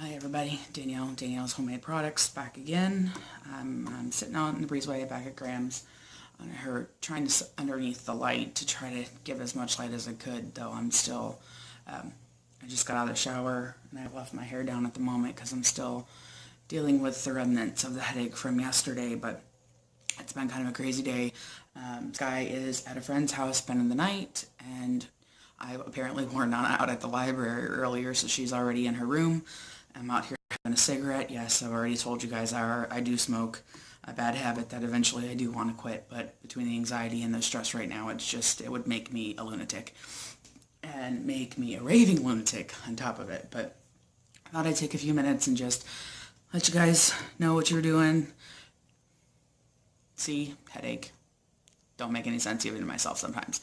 Hi everybody, Danielle's Homemade Products back again. I'm sitting out in the breezeway back at Graham's on her trying to sit underneath the light to try to give as much light as I could, though I'm still, I just got out of the shower and I've left my hair down at the moment because I'm still dealing with the remnants of the headache from yesterday, but it's been kind of a crazy day. This guy is at a friend's house spending the night, and I apparently warned Nana out at the library earlier, so she's already in her room. I'm out here having a cigarette. Yes, I've already told you guys I do smoke, a bad habit that eventually I do want to quit, but between the anxiety and the stress right now, it would make me a lunatic and make me a raving lunatic on top of it. But I thought I'd take a few minutes and just let you guys know what you're doing. See, headache. Don't make any sense even to myself sometimes.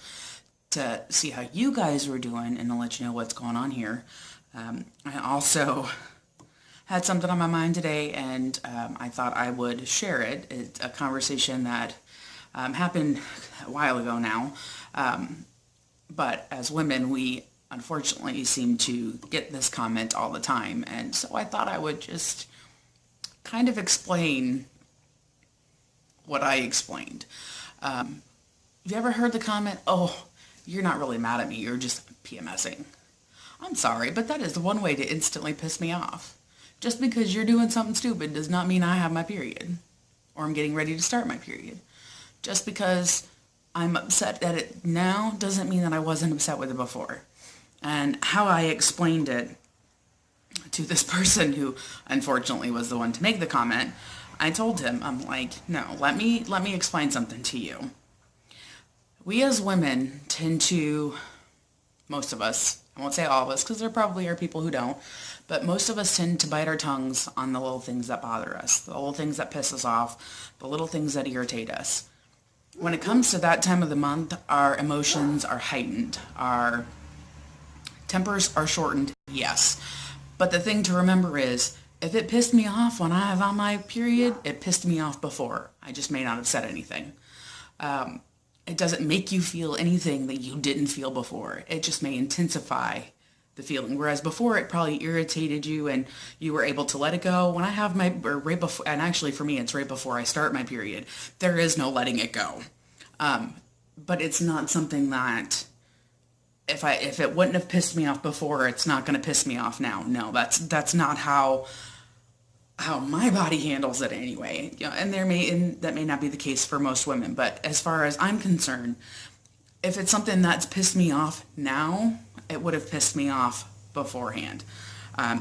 To see how you guys were doing and to let you know what's going on here. I also had something on my mind today, and I thought I would share it. It's a conversation that happened a while ago now, but as women, we unfortunately seem to get this comment all the time, and so I thought I would just kind of explain what I explained. Have you ever heard the comment, "Oh, you're not really mad at me, you're just PMSing"? I'm sorry, but that is the one way to instantly piss me off. Just because you're doing something stupid does not mean I have my period, or I'm getting ready to start my period. Just because I'm upset at it now doesn't mean that I wasn't upset with it before. And how I explained it to this person who unfortunately was the one to make the comment, I told him, I'm like, no, let me explain something to you. We as women tend to, most of us, I won't say all of us because there probably are people who don't, but most of us tend to bite our tongues on the little things that bother us, the little things that piss us off, the little things that irritate us. When it comes to that time of the month, our emotions are heightened, our tempers are shortened, yes. But the thing to remember is, if it pissed me off when I was on my period, it pissed me off before. I just may not have said anything. It doesn't make you feel anything that you didn't feel before. It just may intensify the feeling. Whereas before, it probably irritated you and you were able to let it go. When I have or right before, and actually for me, it's right before I start my period, there is no letting it go. But it's not something that, if it wouldn't have pissed me off before, it's not going to piss me off now. No, that's not how my body handles it anyway. You know, and that may not be the case for most women, but as far as I'm concerned, if it's something that's pissed me off now, it would have pissed me off beforehand.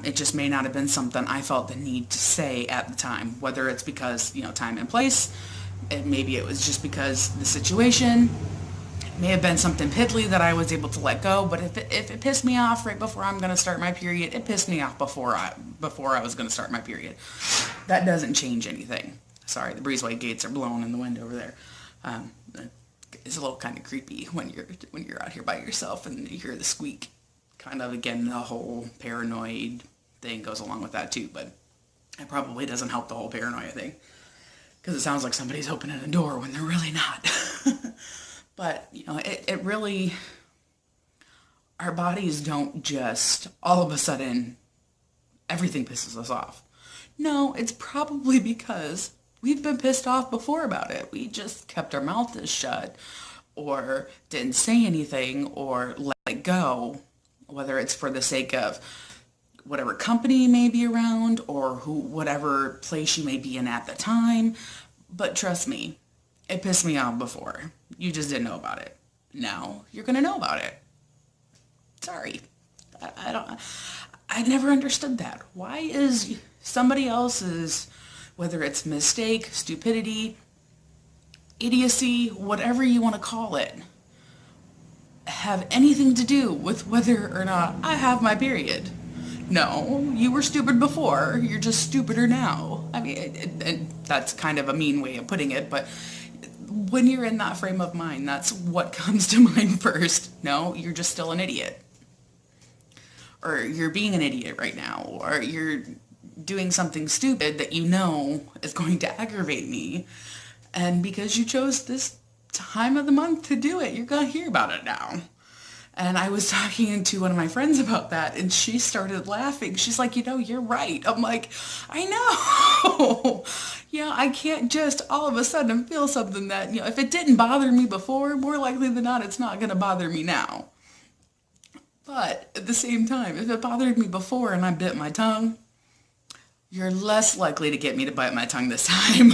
It just may not have been something I felt the need to say at the time, whether it's because, time and place, maybe it was just because the situation. It may have been something piddly that I was able to let go, but if it pissed me off right before I'm going to start my period, it pissed me off before I was going to start my period. That doesn't change anything. Sorry, the breezeway gates are blowing in the wind over there. It's a little kind of creepy when you're out here by yourself and you hear the squeak. Kind of, again, the whole paranoid thing goes along with that too, but it probably doesn't help the whole paranoia thing because it sounds like somebody's opening a door when they're really not. But, it really, our bodies don't just, all of a sudden, everything pisses us off. No, it's probably because we've been pissed off before about it. We just kept our mouths shut or didn't say anything or let it go, whether it's for the sake of whatever company you may be around or whatever place you may be in at the time. But trust me, it pissed me off before. You just didn't know about it. Now you're going to know about it. Sorry. I never understood that. Why is somebody else's, whether it's mistake, stupidity, idiocy, whatever you want to call it, have anything to do with whether or not I have my period? No, you were stupid before. You're just stupider now. I mean, that's kind of a mean way of putting it, but when you're in that frame of mind, that's what comes to mind first. No, you're just still an idiot. Or you're being an idiot right now. Or you're doing something stupid that you know is going to aggravate me. And because you chose this time of the month to do it, you're going to hear about it now. And I was talking to one of my friends about that, and she started laughing. She's like, you're right. I'm like, I know. I can't just all of a sudden feel something that, if it didn't bother me before, more likely than not, it's not going to bother me now. But at the same time, if it bothered me before and I bit my tongue, you're less likely to get me to bite my tongue this time.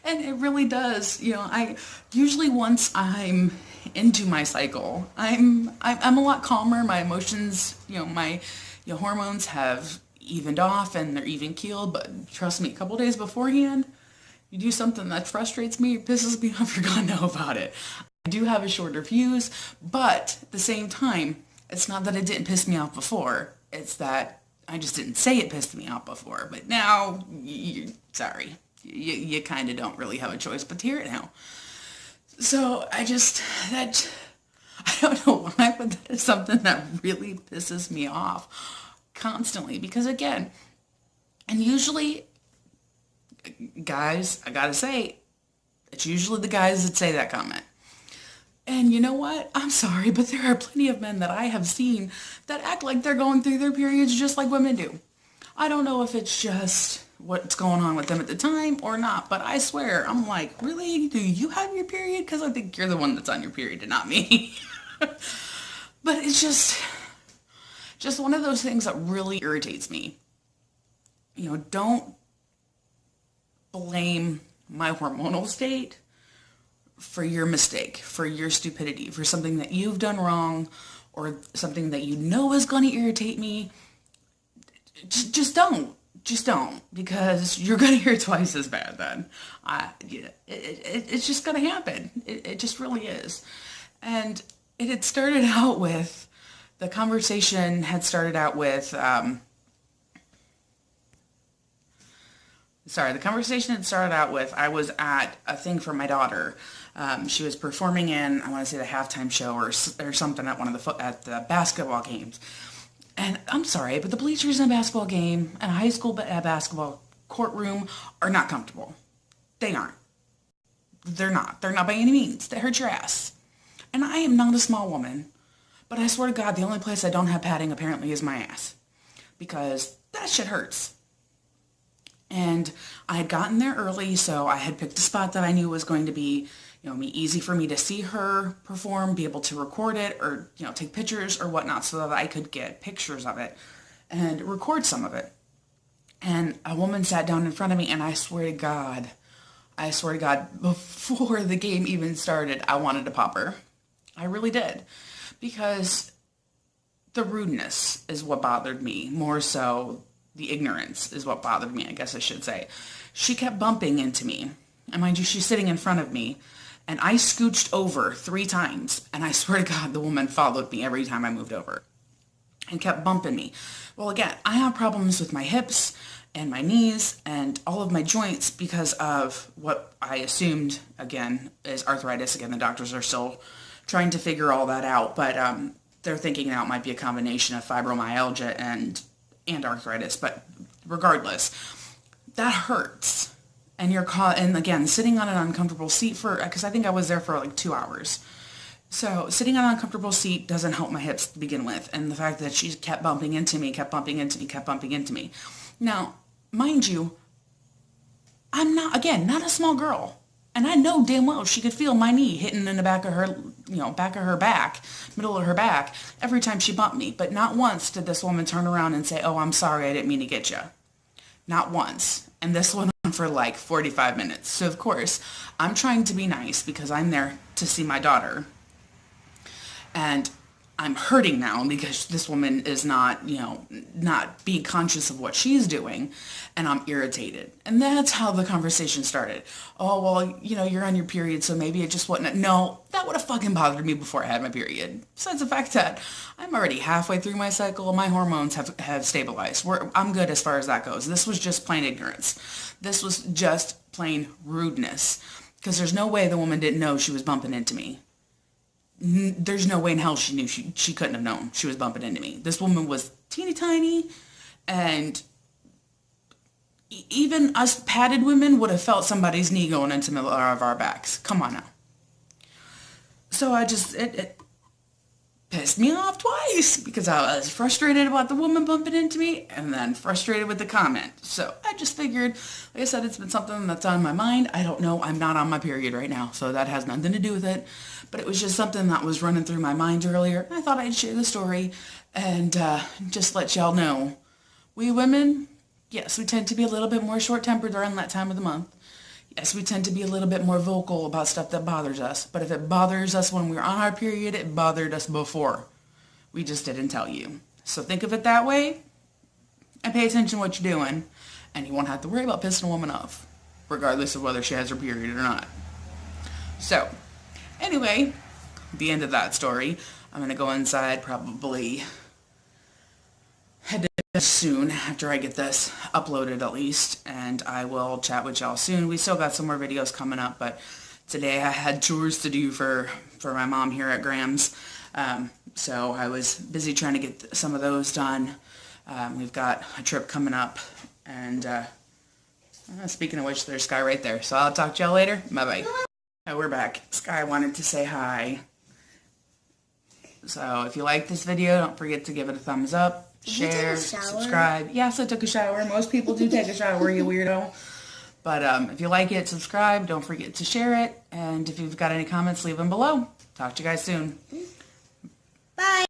And it really does. I usually, once I'm into my cycle, I'm a lot calmer. My emotions, my hormones have evened off and they're even keeled. But trust me, a couple days beforehand, you do something that frustrates me, pisses me off, you're gonna know about it. I do have a shorter fuse, but at the same time, it's not that it didn't piss me off before. It's that I just didn't say it pissed me off before. But now, sorry, you kind of don't really have a choice but to hear it now. So I don't know why, but that is something that really pisses me off constantly. Because again, and usually, guys, I gotta say, it's usually the guys that say that comment. And you know what? I'm sorry, but there are plenty of men that I have seen that act like they're going through their periods just like women do. I don't know if it's just what's going on with them at the time or not, but I swear, I'm like, really? Do you have your period? Because I think you're the one that's on your period and not me. But it's just one of those things that really irritates me. Don't blame my hormonal state for your mistake, for your stupidity, for something that you've done wrong or something that is going to irritate me. Just don't, because you're going to hear twice as bad then. It's just going to happen. It just really is. And it had started out with, the conversation had started out with, I was at a thing for my daughter. She was performing in, I want to say the halftime show or something at at the basketball games. And I'm sorry, but the bleachers in a basketball game and a high school basketball courtroom are not comfortable. They aren't. They're not. They're not by any means. They hurt your ass. And I am not a small woman, but I swear to God, the only place I don't have padding apparently is my ass. Because that shit hurts. And I had gotten there early, so I had picked a spot that I knew was going to be, easy for me to see her perform, be able to record it, or, take pictures or whatnot so that I could get pictures of it and record some of it. And a woman sat down in front of me, and I swear to God, before the game even started, I wanted to pop her. I really did. Because the rudeness is what bothered me, more so the ignorance is what bothered me, I guess I should say. She kept bumping into me. And mind you, she's sitting in front of me. And I scooched over 3 times. And I swear to God, the woman followed me every time I moved over. And kept bumping me. Well, again, I have problems with my hips and my knees and all of my joints because of what I assumed, again, is arthritis. Again, the doctors are still trying to figure all that out. But they're thinking now it might be a combination of fibromyalgia and arthritis, but regardless, that hurts. And and again, sitting on an uncomfortable seat because I think I was there for like 2 hours. So sitting on an uncomfortable seat doesn't help my hips to begin with. And the fact that she kept bumping into me. Now, mind you, I'm not a small girl. And I know damn well she could feel my knee hitting in the back of her, middle of her back, every time she bumped me. But not once did this woman turn around and say, "Oh, I'm sorry, I didn't mean to get you." Not once. And this went on for like 45 minutes. So, of course, I'm trying to be nice because I'm there to see my daughter. And I'm hurting now because this woman is not being conscious of what she's doing, and I'm irritated. And that's how the conversation started. Oh, well, you're on your period, so maybe it just wasn't. No, that would have fucking bothered me before I had my period. Besides the fact that I'm already halfway through my cycle, my hormones have stabilized. I'm good as far as that goes. This was just plain ignorance. This was just plain rudeness. Because there's no way the woman didn't know she was bumping into me. There's no way in hell she knew. She couldn't have known she was bumping into me. This woman was teeny tiny, and even us padded women would have felt somebody's knee going into the middle of our backs. Come on now. So pissed me off twice because I was frustrated about the woman bumping into me and then frustrated with the comment. So I just figured, like I said, it's been something that's on my mind. I don't know. I'm not on my period right now, so that has nothing to do with it. But it was just something that was running through my mind earlier. I thought I'd share the story and just let y'all know. We women, yes, we tend to be a little bit more short-tempered during that time of the month. Yes, we tend to be a little bit more vocal about stuff that bothers us. But if it bothers us when we're on our period, it bothered us before. We just didn't tell you. So think of it that way and pay attention to what you're doing. And you won't have to worry about pissing a woman off, regardless of whether she has her period or not. So, anyway, the end of that story. I'm going to go inside, probably head to soon after I get this uploaded at least, and I will chat with y'all soon. We still got some more videos coming up, but today I had chores to do for my mom here at Graham's, so I was busy trying to get some of those done. We've got a trip coming up, and speaking of which, there's Sky right there, so I'll talk to y'all later. Bye-bye. Oh, we're back. Sky wanted to say hi. So if you like this video, don't forget to give it a thumbs up. Share, subscribe. Yes, I took a shower. Most people do take a shower, you weirdo. But if you like it, subscribe. Don't forget to share it. And if you've got any comments, leave them below. Talk to you guys soon. Bye.